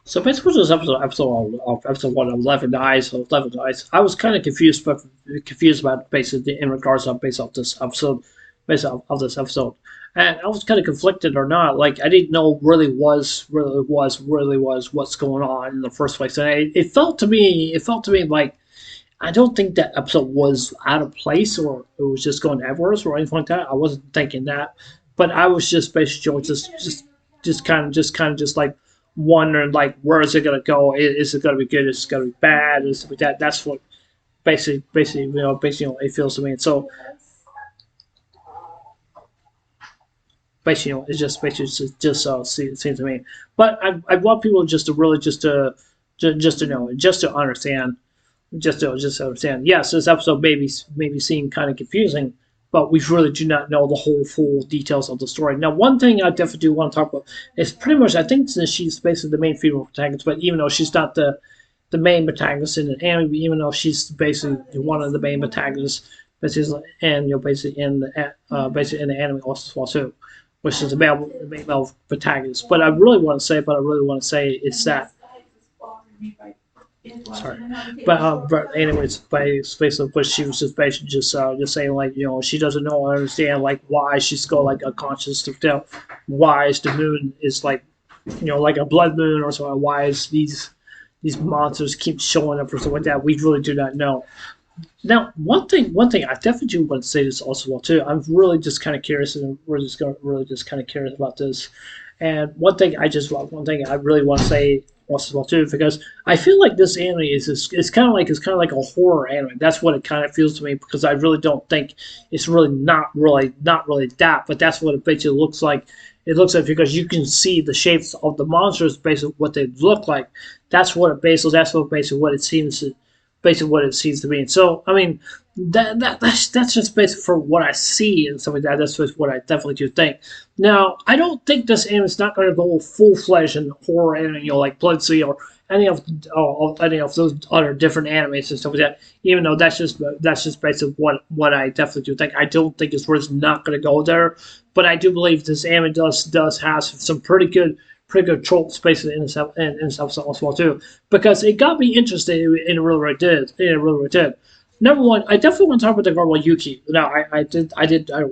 So basically, this episode 1 of 11 Eyes. I was kind of confused, but confused about basically in regards of based off this episode, based off of this episode, and I was kind of conflicted or not. Like I didn't know really was what's going on in the first place, and it felt to me like I don't think that episode was out of place or it was just going everywhere or anything like that. I wasn't thinking that, but I was just basically just like wondering like where is it gonna go? Is it gonna be good? Is it gonna be bad? Is it like that? That's what basically it feels to me. And so basically it's just basically just seems to me. But I want people just to really just to know just to understand just to understand. Yes, this episode maybe seem kind of confusing, but we really do not know the whole full details of the story. Now, one thing I definitely do want to talk about is pretty much I think that she's basically the main female protagonist, but even though she's not the main protagonist in the anime, even though she's basically one of the main protagonists, and basically in the anime also as well too, which is the main male protagonist. But I really want to say is that sorry. But anyways, basically, but she was just basically just saying like she doesn't know or understand like why she's go like unconscious to tell why is the moon is like like a blood moon or something. Why is these monsters keep showing up or something like that? We really do not know. Now, one thing I definitely do want to say this also well too. I'm really just kind of curious, and we're just going really just kind of curious about this. And one thing I really want to say also as well too, because I feel like this anime is it's kind of like a horror anime. That's what it kind of feels to me because I really don't think it's really not really that, but that's what it basically looks like. It looks like because you can see the shapes of the monsters based on what they look like. That's what basically what it seems to basically what it seems to be. And so, I mean, that's just basically for what I see and stuff like that. That's just what I definitely do think. Now, I don't think this anime is not going to go full fledged in horror anime, like Blood Sea or any of those other different animes and stuff like that. Even though that's just basically what I definitely do think. I don't think it's not going to go there, but I do believe this anime does have some pretty good trope space in itself as well too, because it got me interested in really did. It really did. Number one, I definitely want to talk about the girl like Yuki. Now, I did a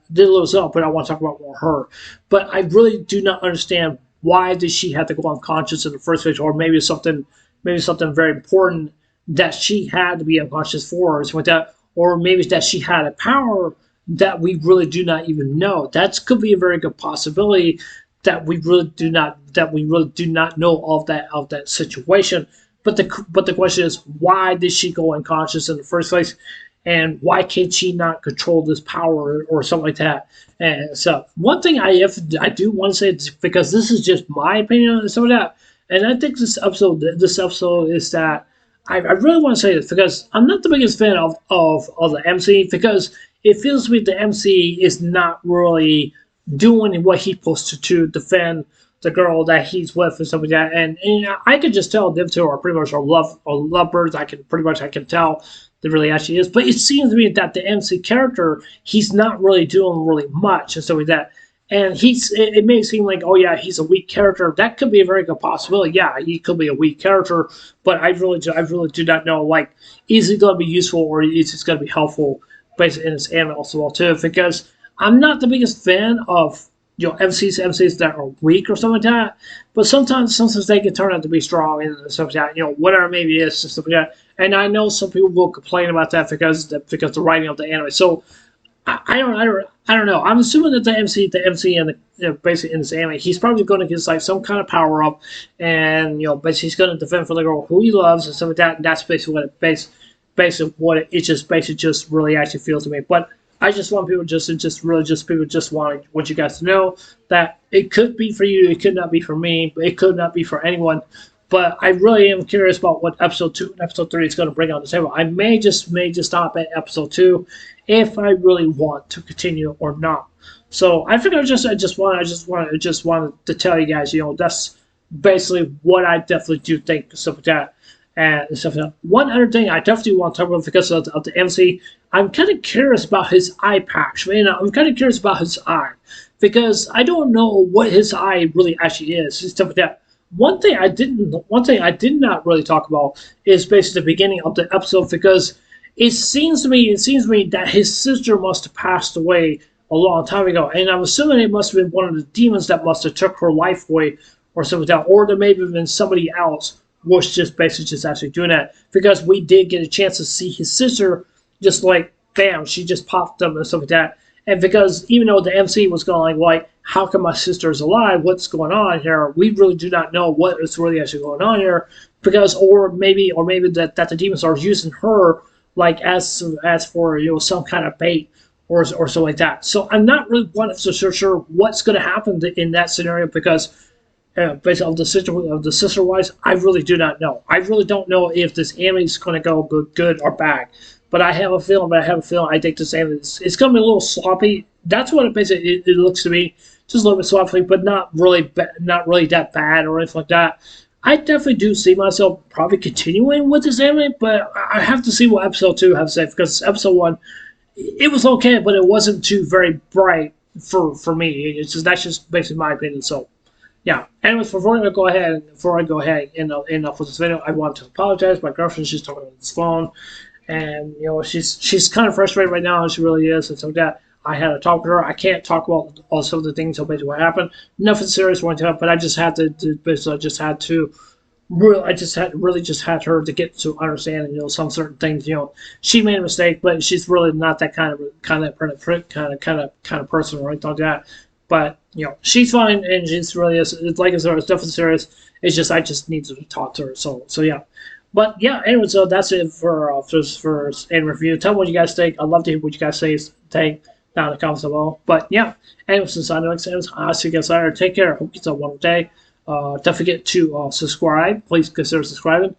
little something, but I want to talk about more her. But I really do not understand why did she have to go unconscious in the first place, or maybe something very important that she had to be unconscious for, or something like that, or maybe that she had a power that we really do not even know. That could be a very good possibility that we really do not know of that situation. But the question is, why did she go unconscious in the first place, and why can she not control this power or something like that? And so one thing I do want to say is because this is just my opinion on some of that, and I think this episode is that I really want to say this because I'm not the biggest fan of the MC because it feels to me the MC is not really doing what he's supposed to defend the girl that he's with and stuff like that. And I could just tell them two are pretty much lovebirds. I can tell that really actually is. But it seems to me that the MC character he's not really doing really much and stuff like that. And it may seem like, oh yeah, he's a weak character. That could be a very good possibility. Yeah, he could be a weak character, but I really do not know. Like, is he going to be useful or is it going to be helpful, basically in this anime also well too? Because I'm not the biggest fan of MCs that are weak or something like that. But sometimes they can turn out to be strong and stuff like that. Whatever maybe it is and stuff like that. And I know some people will complain about that because the writing of the anime. So I don't know. I'm assuming that the MC and basically in this anime, he's probably going to get like some kind of power up, and basically he's going to defend for the girl who he loves and stuff like that. And that's basically what it just basically just really actually feels to me. But I just want people just want you guys to know that it could be for you, it could not be for me, it could not be for anyone. But I really am curious about what episode 2 and episode 3 is going to bring on the table. I may just stop at episode 2 if I really want to continue or not. So I figured I just wanted to tell you guys, that's basically what I definitely do think stuff like that. And stuff like that. One other thing I definitely want to talk about because of the MC, I'm kind of curious about his eye patch. I'm kind of curious about his eye because I don't know what his eye really actually is. Stuff like that. One thing I did not really talk about is basically the beginning of the episode because it seems to me that his sister must have passed away a long time ago, and I'm assuming it must have been one of the demons that must have took her life away or something like that, or there may have been somebody else was just basically just actually doing that because we did get a chance to see his sister just like bam, she just popped up and stuff like that. And because even though the MC was going like, how come my sister is alive? What's going on here? We really do not know what is really actually going on here because, or maybe that the demons are using her like as for some kind of bait or something like that. So I'm not really 100% sure what's going to happen in that scenario because based on the sister wise, I really do not know. I really don't know if this anime is going to go good or bad. But I have a feeling. I think this anime it's going to be a little sloppy. That's what it basically it looks to me, just a little bit sloppy, but not really that bad or anything like that. I definitely do see myself probably continuing with this anime, but I have to see what episode 2 has to say because episode 1 it was okay, but it wasn't too very bright for me. It's just that's just basically my opinion. So yeah. Anyways, before I go ahead and end up with this video, I want to apologize. My girlfriend, she's talking on this phone, and she's kind of frustrated right now. She really is, and so that I had to talk to her. I can't talk about all some of the things that basically what happened. Nothing serious went to it, but I just had to basically I just had to. I just had her to get to understand, some certain things. She made a mistake, but she's really not that kind of person or anything like that. But she's fine, and she's really is. It's like I said, it's definitely serious. It's just I just need to talk to her. So yeah. But yeah, anyway, so that's it for end review. Tell me what you guys think. I'd love to hear what you guys think down in the comments below. But yeah, anyway, since I know it's I'll see you guys later. Take care. Hope you have a wonderful day. Don't forget to subscribe. Please consider subscribing.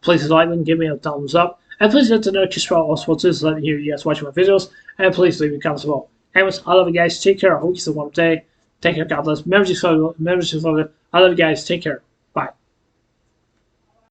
Please like and give me a thumbs up. And please hit the notification bell also to let you guys watch my videos. And please leave me comments below. Anyways, I love you guys. Take care. I hope you have a wonderful day. Take care. God bless. Members, I love you guys. Take care.